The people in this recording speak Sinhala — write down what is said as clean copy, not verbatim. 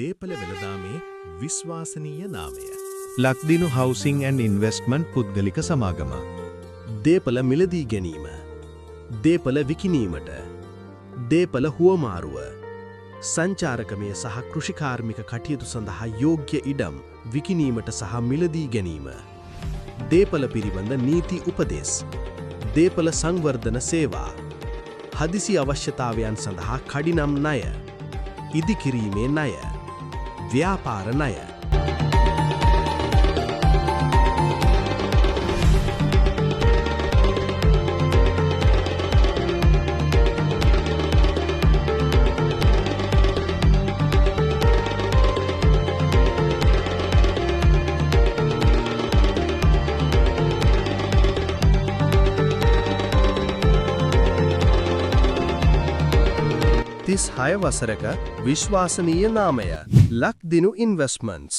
දේපල වෙළඳාමේ විශ්වාසනීය නාමය. ලක්දිනු හවුසිං ඇන්ඩ් ඉන්වෙස්ට්මන්ට් පුද්ගලික සමාගම. දේපල මිලදී ගැනීම. දේපල විකිණීමට. දේපල හුවමාරුව. සංචාරකමය සහ කෘෂිකාර්මික කටයුතු සඳහා යෝග්‍ය ඉඩම් විකිණීමට සහ මිලදී ගැනීම. දේපල පිළිබඳ නීති උපදෙස්. දේපල සංවර්ධන සේවා. හදිසි අවශ්‍යතාවයන් සඳහා කඩිනම් ණය. ඉදිකිරීමේ ණය. ව්‍යාපාර ණය. තිස් 6 වසරක විශ්වාසනීය නාමය ලක්දිනු ඉන්වෙස්ට්මන්ට්ස්.